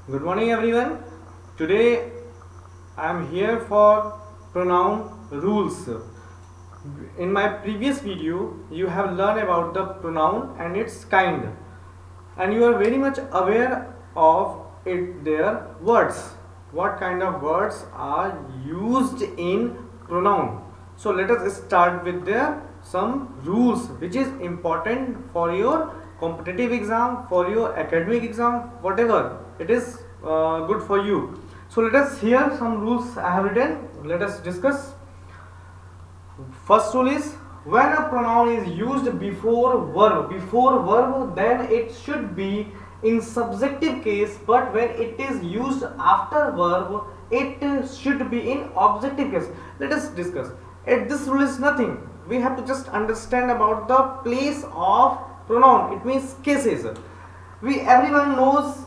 Good morning everyone. Today I am here for pronoun rules. In my previous video you have learned about the pronoun and its kind, and you are very much aware of their words. What kind of words are used in pronoun? So let us start with their some rules which is important for your competitive exam, for your academic exam, whatever it is good for you. So let us hear some rules I have written. Let us discuss. First rule is, when a pronoun is used before verb, then it should be in subjective case, but when it is used after verb, it should be in objective case. Let us discuss. This rule is nothing. We have to just understand about the place of pronoun. It means cases. Everyone knows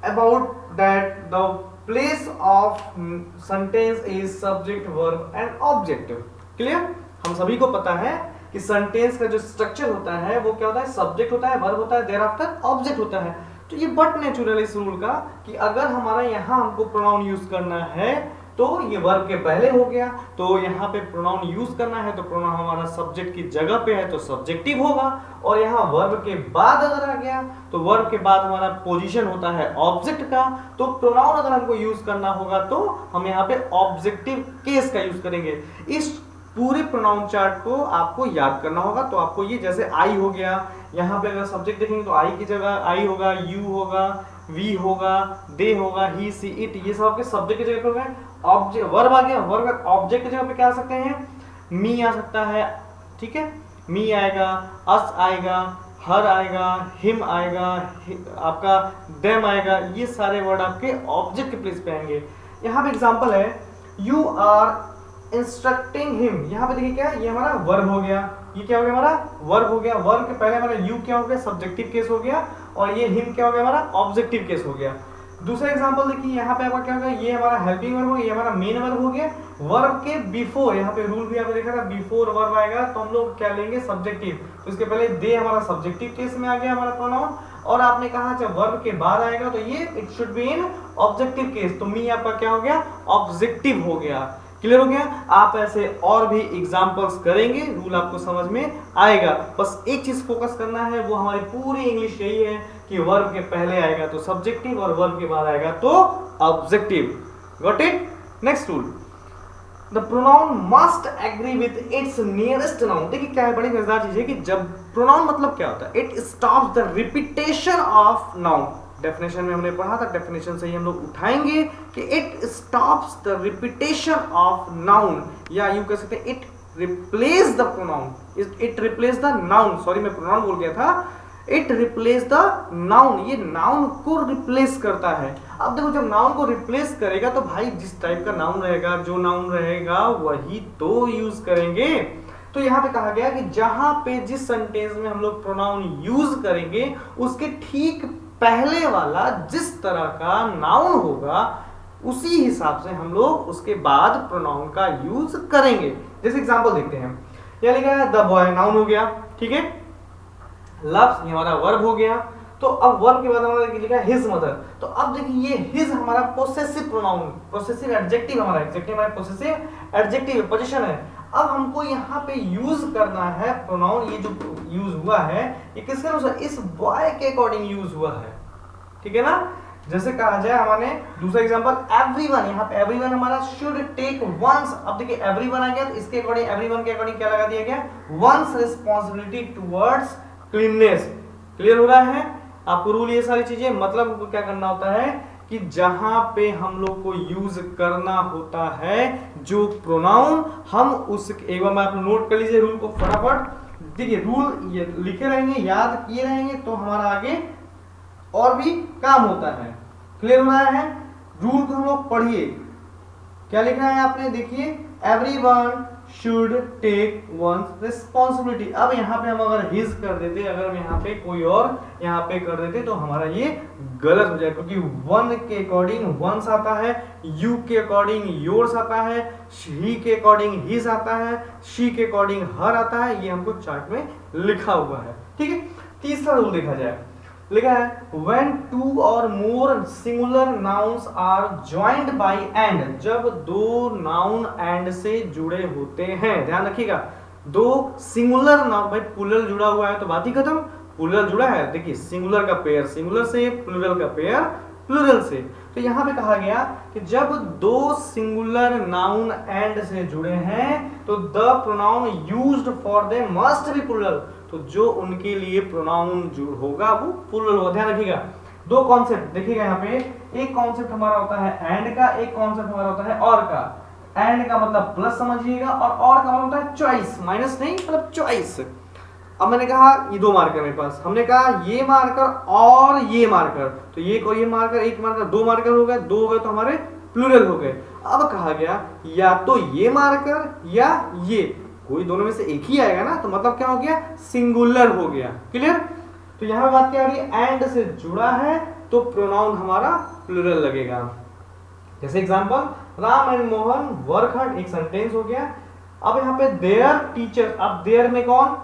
about that the place of sentence is subject, verb and object. Clear? हम सभी को पता है कि sentence का जो structure होता है वो क्या होता है, सब्जेक्ट होता है, वर्ब होता है, देयर आफ्टर ऑब्जेक्ट होता है. तो ये बट नेचुरल इस रूल का कि अगर हमारा यहाँ हमको प्रोनाउन यूज करना है तो ये वर्ब के पहले हो गया, तो यहाँ पे प्रोनाउन यूज करना है तो प्रोनाउन हमारा सब्जेक्ट की जगह पे है तो सब्जेक्टिव होगा, और यहाँ वर्ब के बाद अगर आ गया तो वर्ब के बाद हमारा पोजीशन होता है ऑब्जेक्ट का, तो प्रोनाउन अगर हमको यूज करना होगा तो हम यहाँ पे ऑब्जेक्टिव केस का यूज करेंगे. इस पूरे प्रोनाउन चार्ट को आपको याद करना होगा. तो आपको ये जैसे आई हो गया, यहाँ पे अगर सब्जेक्ट देखेंगे तो आई की जगह आई होगा, यू होगा, वी होगा, दे होगा, ही सी इट, ये सब आपके सब्जेक्ट की जगह पे होगा. ऑब्जेक्ट वर्ब आ गया, वर्ब ऑब्जेक्ट की जगह पे क्या आ सकते हैं, मी आ सकता है. ठीक है, मी आएगा, अस आएगा, हर आएगा, हिम आएगा, आपका देम आएगा. ये सारे वर्ड आपके ऑब्जेक्ट के प्लेस पे आएंगे. यहाँ पे एग्जांपल है, यू आर इंस्ट्रक्टिंग हिम. यहाँ पे देखिए क्या है, ये हमारा वर्ब हो गया. ये क्या हो गया, हमारा वर्ब हो गया. वर्ब के पहले हमारा यू क्या हो गया, सब्जेक्टिव केस हो गया, और ये हिम क्या हो गया, हमारा ऑब्जेक्टिव केस हो गया. दूसरा एग्जांपल देखिए, यहाँ पे आपका क्या होगा, ये हमारा हेल्पिंग वर्ब हो गया, ये हमारा मेन वर्ब हो गया. वर्ब के बिफोर, यहाँ पे रूल भी आपने देखा था, बिफोर वर्ब आएगा तो हम लोग क्या लेंगे, सब्जेक्टिव. तो इसके पहले दे हमारा सब्जेक्टिव केस में आ गया हमारा प्रोनाउन, और आपने कहा जब वर्ब के बाद आएगा तो ये it should be in objective case, तो मी आपका क्या हो गया, ऑब्जेक्टिव हो गया. क्लियर हो गया? आप ऐसे और भी एग्जांपल्स करेंगे, रूल आपको समझ में आएगा. बस एक चीज फोकस करना है, वो हमारी पूरी इंग्लिश यही है कि वर्ब के पहले आएगा तो सब्जेक्टिव और वर्ब के बाद आएगा तो objective. Got it? Next rule, the pronoun must agree with its nearest noun. देखिए क्या है, बड़ी मजेदार चीज है कि जब प्रोनाउन मतलब क्या होता है, it stops the repetition of noun. Definition में हमने पढ़ा था, डेफिनेशन से ही हम लोग उठाएंगे कि it stops the repetition of noun, या यूं कह सकते हैं it replace the pronoun. It replace the noun, sorry मैं प्रोनाउन बोल गया था. इट रिप्लेस द नाउन, ये नाउन को रिप्लेस करता है. अब देखो जब नाउन को रिप्लेस करेगा तो भाई जिस टाइप का नाउन रहेगा, जो नाउन रहेगा वही तो यूज करेंगे. तो यहाँ पे कहा गया कि जहां पे जिस सेंटेंस में हम लोग प्रोनाउन यूज करेंगे उसके ठीक पहले वाला जिस तरह का नाउन होगा उसी हिसाब से हम लोग उसके बाद प्रोनाउन का यूज करेंगे. जैसे एग्जांपल देखते हैं, यह लिखा है द बॉय, नाउन हो गया. ठीक है, लव्स ये हमारा वर्ब हो गया. तो अब वर्ब के बाद हमारा लिखा है हिज मदर. तो अब देखिए ये हिज हमारा पोसेसिव प्रोनाउन, पोसेसिव एडजेक्टिव, हमारा एडजेक्टिव हमारा पोसेसिव एडजेक्टिव पोजीशन है. अब हमको यहाँ पे यूज करना है प्रोनाउन, ये जो यूज हुआ है ये किसके अनुसार, इस बॉय के अकॉर्डिंग यूज हुआ है. ठीक है ना? जैसे कहा जाए हमारे दूसरा एग्जांपल, एवरीवन, यहाँ पे एवरीवन हमारा शुड टेक वंस. अब देखिए एवरीवन आ गया तो इसके अकॉर्डिंग, एवरीवन के अकॉर्डिंग क्या लगा दिया गया, one's responsibility towards cleanness. Clear हो रहा है आपको रूल? ये सारी चीजें मतलब हमको क्या करना होता है कि जहां पे हम लोग को यूज करना होता है जो प्रोनाउन, हम उस, एक बार आप नोट कर लीजिए रूल को फटाफट. देखिए रूल ये लिखे रहेंगे, याद किए रहेंगे तो हमारा आगे और भी काम होता है. क्लियर हो रहा है? रूल को हम लोग पढ़िए, क्या लिखना है आपने, देखिए everyone should take one's responsibility. अब यहाँ पे हम अगर हिज कर देते, अगर हम यहाँ पे कोई और यहाँ पे कर देते तो हमारा ये गलत हो जाए, क्योंकि वन के अकॉर्डिंग वंस आता है, यू के अकॉर्डिंग योर्स आता है, ही के अकॉर्डिंग हिज आता है, शी के अकॉर्डिंग हर आता है. ये हमको चार्ट में लिखा हुआ है. ठीक है, तीसरा रूल देखा जाए, लिखा है when two or more singular nouns are joined by and, जब दो नाउन एंड से जुड़े होते हैं, ध्यान रखिएगा, दो सिंगुलर नाउन, भाई प्लूरल जुड़ा हुआ है तो बात ही खत्म, प्लूरल जुड़ा है, देखिए सिंगुलर का पेयर सिंगुलर से, प्लूरल का पेयर प्लूरल से। तो यहां पे कहा गया कि जब दो सिंगुलर नाउन एंड से जुड़े हैं तो the pronoun used for them must be plural, तो जो उनके लिए प्रोनाउन होगा वो प्लूरल होगा। ध्यान रखिएगा, दो कॉन्सेप्ट देखिएगा यहाँ पे, एक कॉन्सेप्ट हमारा होता है एंड का, एक कॉन्सेप्ट हमारा होता है और का। एंड का मतलब प्लस समझिएगा और का मतलब होता है चॉइस, माइनस नहीं मतलब चॉइस। अब मैंने कहा ये दो मार्कर मेरे पास, हमने कहा ये मार्कर और ये मार्कर, तो ये और ये मार्कर, एक मार्कर, दो मार्कर हो गए, दो हो गए तो हमारे प्लूरल हो गए। अब कहा गया या तो ये मार्कर या ये, कोई दोनों में से एक ही आएगा ना, तो मतलब क्या हो गया, सिंगुलर हो गया। क्लियर? तो यहां बात क्या हो रही है, एंड से जुड़ा है तो प्रोनाउन हमारा प्लूरल लगेगा। जैसे example, Ram and Mohan work hard, एक सेंटेंस हो गया। अब यहाँ पे देयर टीचर, अब देयर में कौन,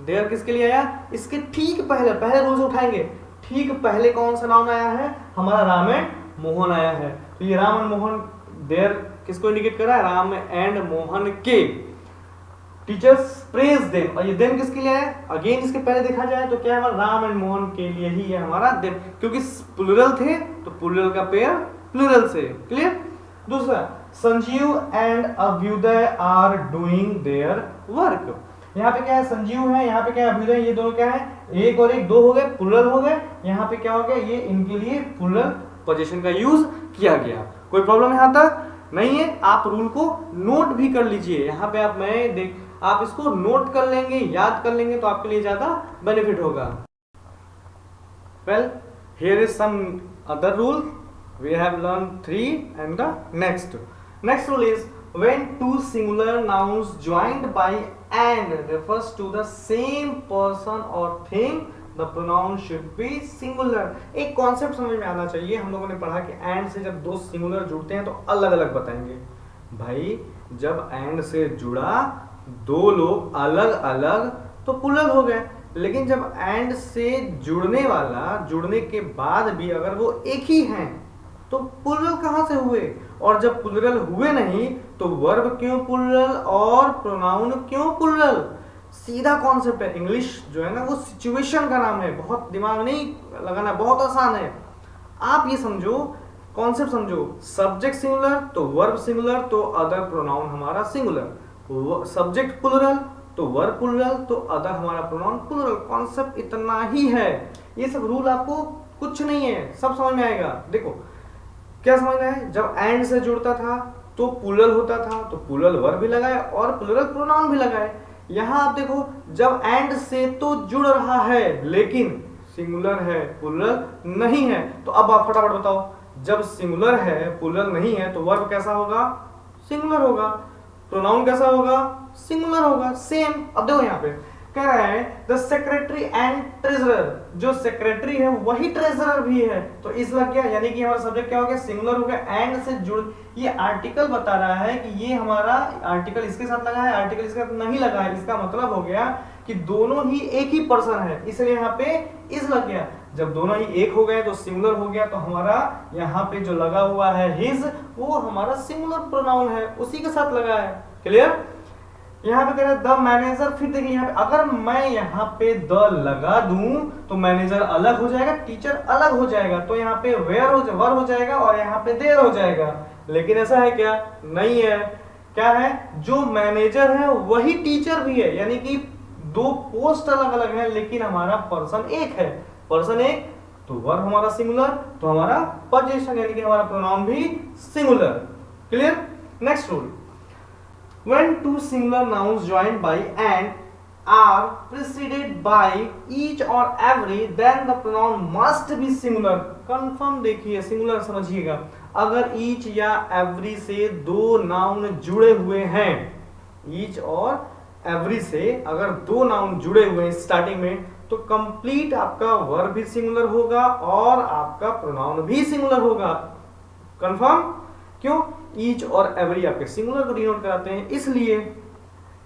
देयर किसके लिए आया, इसके ठीक पहले, पहले रूल से उठाएंगे, ठीक पहले कौन सा नाउन आया है, हमारा राम एंड मोहन आया है। तो ये राम एंड मोहन, देयर किसको इंडिकेट कर रहा है, राम एंड मोहन के टीचर्स प्रेज देम, और ये देम किसके लिए है, अगेन इसके पहले देखा जाए तो क्या है, हमारा राम एंड मोहन के लिए ही है हमारा देम, क्योंकि प्लूरल थे तो प्लूरल का पेयर प्लूरल से। क्लियर? दूसरा, Sanjeev and Abhyudaya are doing their work, यहाँ पे क्या है, संजीव है, यहाँ पे क्या है, अभ्युदय, ये दोनों क्या है, एक और एक दो हो गए, प्लूरल हो गए। यहाँ पे क्या हो गया, ये इनके लिए प्लूरल पोजीशन का यूज किया गया। कोई प्रॉब्लम यहाँ तक नहीं है? आप रूल को नोट भी कर लीजिए, यहाँ पे आप इसको नोट कर लेंगे, याद कर लेंगे तो आपके लिए ज्यादा बेनिफिट होगा। Well, here is some other rule, we have learned 3 and the next rule is when two singular nouns joined by and refers to the same person or thing, the pronoun should be singular। एक concept समझ में आना चाहिए, हम लोगों ने पढ़ा कि एंड से जब दो सिंगुलर जुड़ते हैं तो अलग अलग बताएंगे। भाई जब एंड से जुड़ा दो लोग अलग अलग तो प्लूरल हो गए, लेकिन जब एंड से जुड़ने वाला, जुड़ने के बाद भी अगर वो एक ही हैं तो प्लूरल कहां से हुए, और जब प्लूरल हुए नहीं तो वर्ब क्यों प्लूरल और प्रोनाउन क्यों प्लूरल। सीधा कॉन्सेप्ट है, इंग्लिश जो है ना वो सिचुएशन का नाम है, बहुत दिमाग नहीं लगाना, बहुत आसान है। आप ये समझो, कॉन्सेप्ट समझो, सब्जेक्ट सिंगुलर तो वर्ब सिंगुलर तो अदर प्रोनाउन हमारा सिंगुलर, सब्जेक्ट प्लूरल तो वर्ब प्लूरल तो अदर हमारा प्रोनाउन प्लूरल। कॉन्सेप्ट इतना ही है, ये सब रूल आपको कुछ नहीं है, सब समझ में आएगा। देखो क्या समझना है, जब एंड से जुड़ता था तो प्लूरल होता था, तो प्लूरल वर्ब भी लगाए और प्लूरल प्रोनाउन भी लगाए। यहां आप देखो, जब एंड से तो जुड़ रहा है लेकिन सिंगुलर है, प्लूरल नहीं है, तो अब आप फटाफट बताओ, जब सिंगुलर है प्लूरल नहीं है तो वर्ब कैसा होगा, सिंगुलर होगा, प्रोनाउन कैसा होगा, सिंगुलर होगा। सेम, अब देखो यहाँ पे कह रहा है द सेक्रेटरी एंड ट्रेजरर, जो सेक्रेटरी है वही ट्रेजरर भी है, तो इस लग गया, यानी कि हमारा सब्जेक्ट क्या हो गया, सिंगुलर हो गया, एंड से जुड़, ये आर्टिकल बता रहा है कि ये हमारा आर्टिकल इसके साथ लगा है, आर्टिकल इसके साथ नहीं लगा है, इसका मतलब हो गया कि दोनों ही एक ही पर्सन है, इसलिए यहाँ पे इस लग गया। जब दोनों ही एक हो गए तो सिंगुलर हो गया, तो हमारा यहाँ पे जो लगा हुआ है हिज, वो हमारा सिंगुलर प्रोनाउन है, उसी के साथ लगा है। क्लियर? यहाँ पे कह रहा है द मैनेजर, फिर देखिए यहाँ पे अगर मैं यहाँ पे द लगा दूं तो मैनेजर अलग हो जाएगा, टीचर अलग हो जाएगा, तो यहाँ पे वेयर हो जाएगा और यहाँ पे देयर हो जाएगा। लेकिन ऐसा है क्या, नहीं है। क्या है, जो मैनेजर है वही टीचर भी है, यानी कि दो पोस्ट अलग अलग है लेकिन हमारा पर्सन एक है। पर्सन एक तो वर्ब हमारा सिंगुलर, तो हमारा पोजीशन यानी कि हमारा प्रोनाउन भी singular. Clear? Next rule, when two singular nouns joined by and are preceded by each or every, then the pronoun must be singular। Confirm देखिए, सिंगुलर समझिएगा, अगर each या every से दो नाउन जुड़े हुए हैं, each और every से अगर दो नाउन जुड़े हुए हैं स्टार्टिंग में, तो कंप्लीट आपका वर्ब भी सिंगुलर होगा और आपका प्रोनाउन भी सिंगुलर होगा। कंफर्म? क्यों? ईच और एवरी आपके सिंगुलर को डिनोट कराते हैं, इसलिए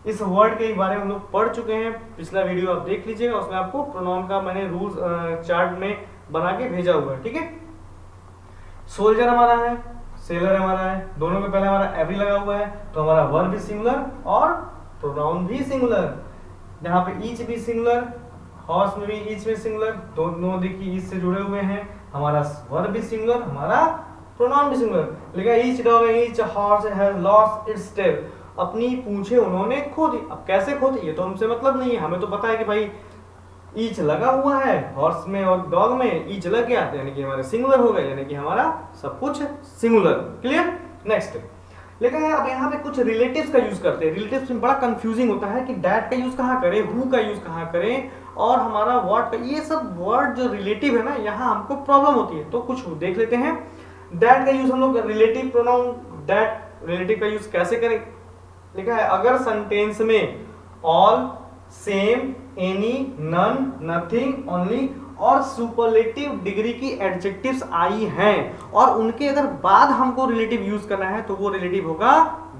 इस वर्ड के बारे में हम लोग पढ़ चुके हैं, पिछला वीडियो आप देख लीजिएगा, उसमें आपको प्रोनाउन का मैंने रूल्स चार्ट में बना के भेजा हुआ है, ठीक है। सोल्जर हमारा है, सेलर हमारा है, दोनों के पहले हमारा एवरी लगा हुआ है, तो हमारा वर्ब भी सिंगुलर और प्रोनाउन भी सिंगुलर। यहाँ पे ईच भी सिंगुलर, हॉर्स में भी ईच में सिंगुलर, दोनों देखिए ईच से जुड़े हुए हैं, हमारा वर्ब भी सिंगुलर, हमारा प्रोनाउन भी सिंगुलर। लेकिन each dog and each horse has lost its tail, अपनी पूंछे उन्होंने खो दी। अब कैसे खो दी ये तो हमसे मतलब नहीं है, हमें तो पता है कि भाई ईच लगा हुआ है हॉर्स में और डॉग में, ईच लग गया यानी कि हमारे सिंगुलर हो गए, यानी कि हमारा सब कुछ सिंगुलर। क्लियर। नेक्स्ट, लेकिन अब यहाँ पे कुछ रिलेटिव्स का यूज करते हैं। रिलेटिव्स में बड़ा कंफ्यूजिंग होता है कि डैट का यूज कहाँ करें, हु का यूज कहाँ करें, और हमारा व्हाट का, ये सब वर्ड जो रिलेटिव है ना, यहाँ हमको प्रॉब्लम होती है। तो कुछ देख लेते हैं। डैट का यूज हम लोग रिलेटिव प्रोनाउन डैट रिलेटिव का यूज कैसे करें। लिखा है अगर सेंटेंस में all, same, any, none, nothing, only और सुपरलेटिव डिग्री की एडजेक्टिव्स आई हैं और उनके अगर बाद हमको रिलेटिव यूज करना है तो वो रिलेटिव होगा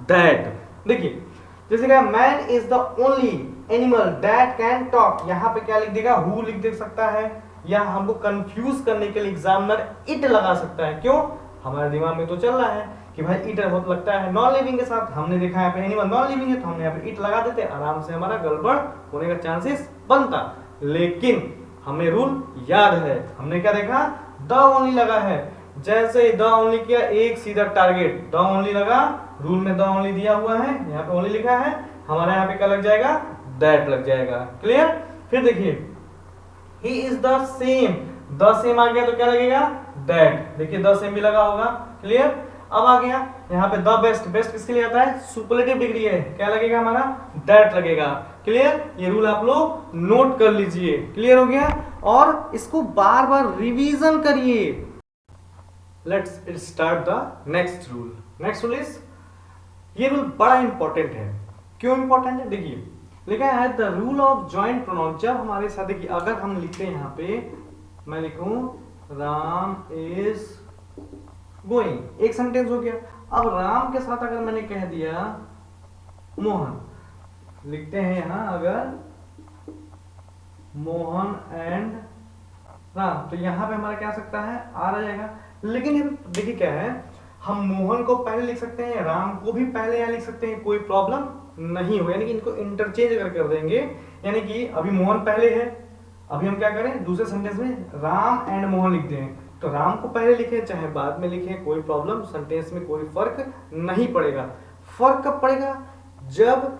दैट। देखिए जैसे कहा man is the only animal that can talk, यहाँ पे क्या लिख देगा, हु लिख दे सकता है, या हमको कंफ्यूज करने के लिए एग्जामिनर इट लगा सकता है। क्यों, हमारे दिमाग में तो चल रहा है कि भाई इट बहुत लगता है नॉन लिविंग के साथ, हमने देखा है पे एनिमल नॉन लिविंग है तो हमने यहाँ पे इट लगा देते, आराम से हमारा गड़बड़ होने का चांसेस बनता। लेकिन हमें रूल याद है, हमने क्या देखा, द ओनली लगा है, जैसे द ओनली किया एक सीधा टारगेट, द ओनली लगा, रूल में द ओनली दिया हुआ है, यहाँ पे ओनली लिखा है, हमारा यहाँ पे क्या लग जाएगा, दैट लग जाएगा। क्लियर। फिर देखिए he is the same, the same आ गया तो क्या लगेगा, दैट, देखिए द सेम भी लगा होगा। क्लियर। अब आ गया यहाँ पे द बेस्ट, बेस्ट किसके लिए आता है, सुपरलेटिव डिग्री है, क्या लगेगा हमारा, दैट लगेगा। क्लियर। ये रूल आप लोग नोट कर लीजिए। क्लियर हो गया, और इसको बार बार रिवीजन करिए। Let's start the next rule. Next rule is, ये रूल बड़ा इंपॉर्टेंट है। क्यों इंपॉर्टेंट है, देखिए लिखा है the rule of joint pronoun. जब हमारे साथ देखिए अगर हम लिखते हैं यहाँ पे, मैं लिखूं राम इज गोइंग, एक सेंटेंस हो गया। अब राम के साथ अगर मैंने कह दिया मोहन, लिखते हैं यहां अगर मोहन एंड राम, तो यहां पे हमारा क्या आ सकता है, आ जाएगा। लेकिन देखिए क्या है, हम मोहन को पहले लिख सकते हैं, राम को भी पहले यहाँ लिख सकते हैं, कोई प्रॉब्लम नहीं होगा, यानी कि इनको इंटरचेंज अगर कर देंगे, यानी कि अभी मोहन पहले है, अभी हम क्या करें दूसरे सेंटेंस में राम एंड मोहन लिख दें, तो राम को पहले लिखे चाहे बाद में लिखे कोई प्रॉब्लम, सेंटेंस में कोई फर्क नहीं पड़ेगा। फर्क कब पड़ेगा, जब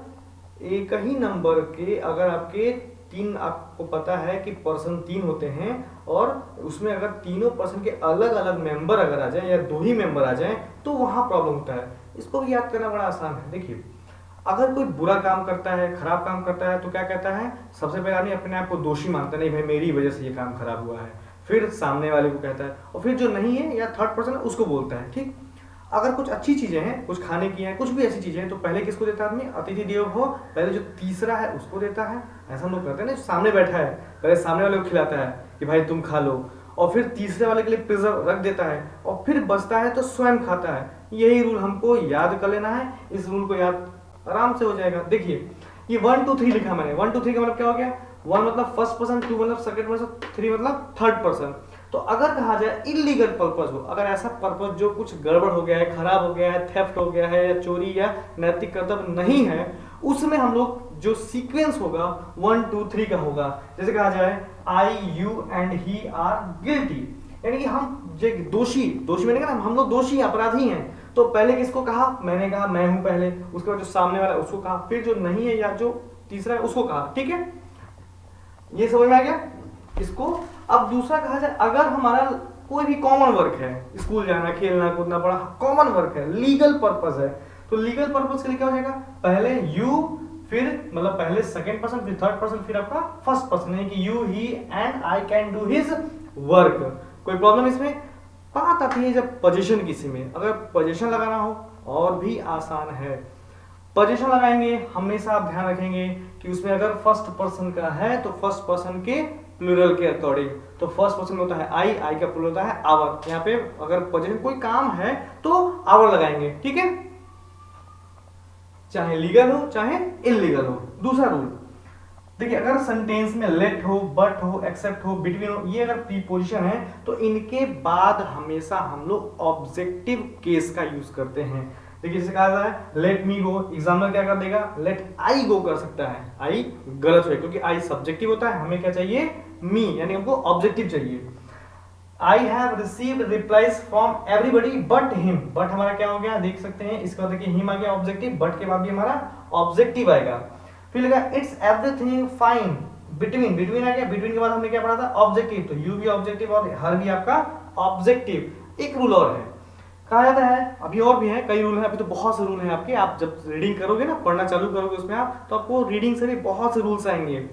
एक ही नंबर के अगर आपके तीन, आपको पता है कि पर्सन तीन होते हैं और उसमें अगर तीनों पर्सन के अलग अलग मेंबर अगर आ जाए या दो ही मेंबर आ जाए तो वहां प्रॉब्लम होता है। इसको भी याद करना बड़ा आसान है। देखिए अगर कोई बुरा काम करता है, खराब काम करता है, तो क्या कहता है, सबसे पहले आदमी अपने आप को दोषी मानता है, नहीं भाई मेरी वजह से ये काम खराब हुआ है, फिर सामने वाले को कहता है, और फिर जो नहीं है या थर्ड पर्सन उसको बोलता है। ठीक, अगर कुछ अच्छी चीजें हैं, कुछ खाने की हैं, कुछ भी ऐसी चीजें हैं, तो पहले किसको देता है आदमी, अतिथि देवो भव, पहले जो तीसरा है उसको देता है। ऐसा हम लोग करते हैं ना, सामने बैठा है पहले सामने वाले को खिलाता है कि भाई तुम खा लो, और फिर तीसरे वाले के लिए प्रिजर्व रख देता है, और फिर बचता है तो स्वयं खाता है। यही रूल हमको याद कर लेना है, इस रूल को याद आराम से हो जाएगा। देखिए ये 1 2 3 लिखा मैंने, 1 2 3 का मतलब क्या हो गया, 1 मतलब फर्स्ट पर्सन, 2 मतलब सेकंड पर्सन, 3 मतलब थर्ड पर्सन। तो अगर कहा जाए इलीगल पर्पस हो, अगर ऐसा पर्पस जो कुछ गड़बड़ हो गया है, खराब हो गया है, थेफ्ट हो गया है, या चोरी या नैतिक कर्तव्य नहीं है, उसमें हम लोग जो सीक्वेंस होगा 1 2 3 का होगा। जैसे कहा जाए I you and he are guilty, यानी कि हम दोषी, दोषी मैंने कहा हम लोग दोषी अपराधी हैं, तो पहले किसको कहा, मैंने कहा मैं हूं पहले, उसके बाद जो सामने वाला उसको कहा, फिर जो नहीं है या जो तीसरा है उसको कहा। ठीक है, ये समझ में आ गया इसको। अब दूसरा कहा जाए अगर हमारा कोई भी कॉमन वर्क है, स्कूल जाना, खेलना कूदना, बड़ा कॉमन वर्क है, लीगल पर्पस है, तो लीगल पर्पस के लिए क्या हो जाएगा, पहले यू, फिर मतलब पहले सेकंड पर्सन, फिर थर्ड पर्सन, फिर आपका फर्स्ट पर्सन, यानी कि you he and I can do his work. कोई प्रॉब्लम इसमें। बात आती है जब पोजीशन किसी में, अगर पोजीशन लगाना हो और भी आसान है। पोजीशन लगाएंगे हमेशा आप ध्यान रखेंगे कि उसमें अगर फर्स्ट पर्सन का है तो फर्स्ट पर्सन के प्लूरल के अकॉर्डिंग, तो फर्स्ट पर्सन में होता है आई, आई का प्लूरल होता है आवर। यहाँ पे अगर पोजीशन कोई काम है तो आवर लगाएंगे। ठीक है, चाहे लीगल हो चाहे इलीगल हो। दूसरा रूल देखिए, अगर सेंटेंस में लेट हो, बट हो, एक्सेप्ट हो, बिटवीन हो, ये अगर प्रीपोजिशन है तो इनके बाद हमेशा हम लोग ऑब्जेक्टिव केस का यूज करते हैं। देखिए जैसे कहा जाता है लेट मी गो, एग्जाम्पल क्या कर देगा, लेट आई गो कर सकता है, आई गलत है क्योंकि आई सब्जेक्टिव होता है, हमें क्या चाहिए, मी, यानी हमको ऑब्जेक्टिव चाहिए। I have received replies from everybody but him, but हमारा क्या हो गया, देख सकते हैं इसका देखिए हिम आ गया ऑब्जेक्टिव, बट के बाद भी हमारा ऑब्जेक्टिव आएगा। फिर लगा it's everything fine, between, between आ गया, बिटवीन के बाद हमने क्या पढ़ा था, ऑब्जेक्टिव, तो यू भी ऑब्जेक्टिव और हर भी आपका ऑब्जेक्टिव। एक रूल और है, कहा जाता है, अभी और भी है, कई रूल है, अभी तो बहुत से रूल हैं आपके, आप जब रीडिंग करोगे ना, पढ़ना चालू करोगे उसमें आप, तो आपको रीडिंग से भी बहुत से रूल्स आएंगे।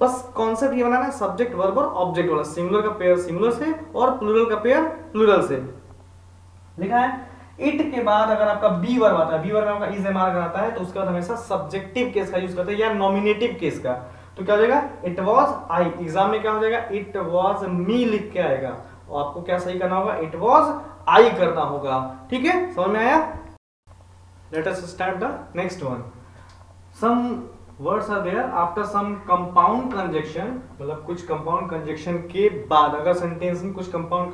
बस कॉन्सेप्ट ये बनाना है, सब्जेक्ट वर्ब और ऑब्जेक्ट वाला, सिंगुलर का पेयर सिंगुलर से और प्लूरल का पेयर प्लूरल से। लिखा है इट के बाद अगर आपका बी वर्ब आता है, बी वर्ब में आपका इज एम आर आता है, तो उसके बाद हमेशा सब्जेक्टिव केस का यूज करते हैं या नॉमिनेटिव केस का। तो क्या हो जाएगा, इट वाज आई, एग्जाम में क्या हो जाएगा, इट वाज मी लिख के आएगा, और आपको क्या सही करना होगा, इट वाज आई करना होगा। ठीक है, समझ में आया? Let us start the next one. Some words are there after some compound conjunction, मतलब कुछ कंपाउंड कंजक्शन के बाद अगर सेंटेंस में कुछ कंपाउंड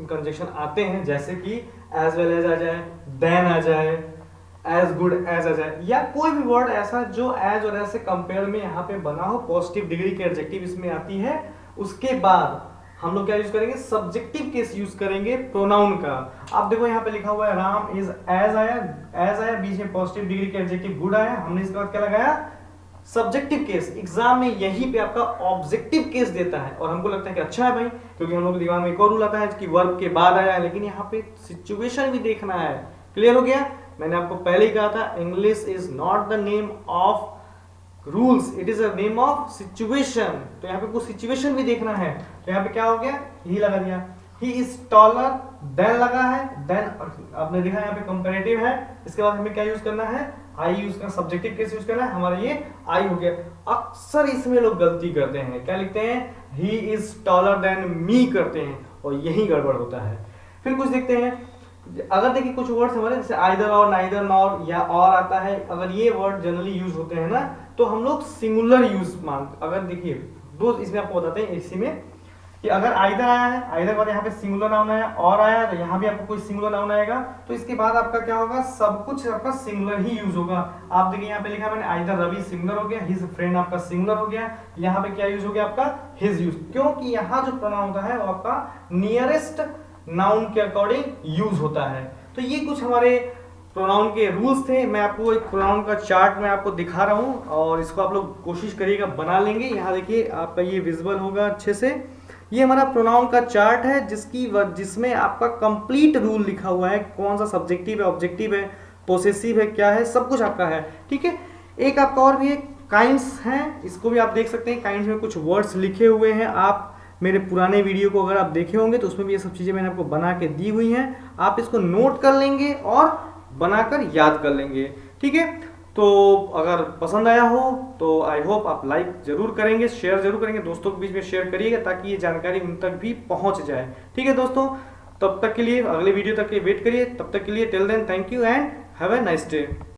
कंजक्शन आते हैं, जैसे कि एज वेल एज आ जाए, देन आ जाए, एज गुड एज आ जाए, या कोई भी वर्ड ऐसा जो एज और एज से कंपेयर में यहाँ पे बना हो, पॉजिटिव डिग्री के एडजेक्टिव इसमें आती है, उसके बाद हम लोग क्या यूज करेंगे, सब्जेक्टिव केस यूज करेंगे प्रोनाउन का। आप देखो यहाँ पे लिखा हुआ है राम इज एज आया, बीच में पॉजिटिव डिग्री के एडजेक्टिव गुड आया, हमने इसके बाद क्या लगाया, सब्जेक्टिव केस। एग्जाम में यहीं पे आपका ऑब्जेक्टिव केस देता है, और हमको लगता है कि अच्छा है भाई, क्योंकि हम लोग के दिमाग में एक और रूल आता है कि वर्ब के बाद आया है, लेकिन यहाँ पे सिचुएशन भी देखना है। क्लियर हो गया? मैंने आपको पहले ही कहा था, English is not the name of rules, it is a name of situation. तो यहाँ पे कुछ सिचुएशन भी देखना है, तो यहाँ पे क्या हो गया, ही लगा दिया, ही इज टॉलर देन लगा है, देन आपने देखा यहाँ पे कंपैरेटिव है, इसके बाद हमें क्या यूज करना है, आई यूज करना, सब्जेक्टिव केस यूज करना है, हमारा ये आई हो गया। अक्सर इसमें लोग गलती करते हैं, क्या लिखते हैं, he is taller than me करते हैं, और यही गड़बड़ होता है। फिर कुछ देखते हैं, अगर देखिए कुछ वर्ड्स हमारे जैसे आइदर और, नाइदर, नॉर या और आता है, अगर ये वर्ड जनरली यूज होते हैं ना, तो हम लोग सिंगुलर यूज मानते। अगर देखिए दो इसमें आपको बताते हैं इसी में, कि अगर आइदर आया है, आइदर बाद यहाँ पे सिंगुलर नाउन आया, और आया तो यहाँ भी आपको कोई सिंगुलर नाउन आएगा, तो इसके बाद आपका क्या होगा, सब कुछ आपका सिंगुलर ही यूज होगा। आप देखिए यहाँ पे लिखा मैंने आइदर रवि सिंगुलर हो गया, हिज फ्रेंड आपका सिंगुलर हो गया, यहाँ पे क्या यूज हो गया आपका, हिज यूज, क्योंकि यहाँ जो प्रोनाउन होता है वो आपका नियरेस्ट नाउन के अकॉर्डिंग यूज होता है। तो ये कुछ हमारे प्रोनाउन के रूल्स थे। मैं आपको एक प्रोनाउन का चार्ट मैं आपको दिखा रहा हूँ, और इसको आप लोग कोशिश करिएगा बना लेंगे। यहाँ देखिए आपका ये विजिबल होगा अच्छे से, ये हमारा प्रोनाउन का चार्ट है जिसमें आपका कंप्लीट रूल लिखा हुआ है, कौन सा सब्जेक्टिव है, ऑब्जेक्टिव है, पोसेसिव है, क्या है, सब कुछ आपका है। ठीक है, एक आपका और भी एक काइंड्स है, इसको भी आप देख सकते हैं। काइंड्स में कुछ वर्ड्स लिखे हुए हैं, आप मेरे पुराने वीडियो को अगर आप देखे होंगे तो उसमें भी ये सब चीज़ें मैंने आपको बना के दी हुई हैं, आप इसको नोट कर लेंगे और बनाकर याद कर लेंगे। ठीक है, तो अगर पसंद आया हो तो आई होप आप लाइक जरूर करेंगे, शेयर जरूर करेंगे, दोस्तों के बीच में शेयर करिएगा ताकि ये जानकारी उन तक भी पहुंच जाए। ठीक है दोस्तों, तब तक के लिए अगले वीडियो तक के वेट करिए, तब तक के लिए till then thank you and have a nice day.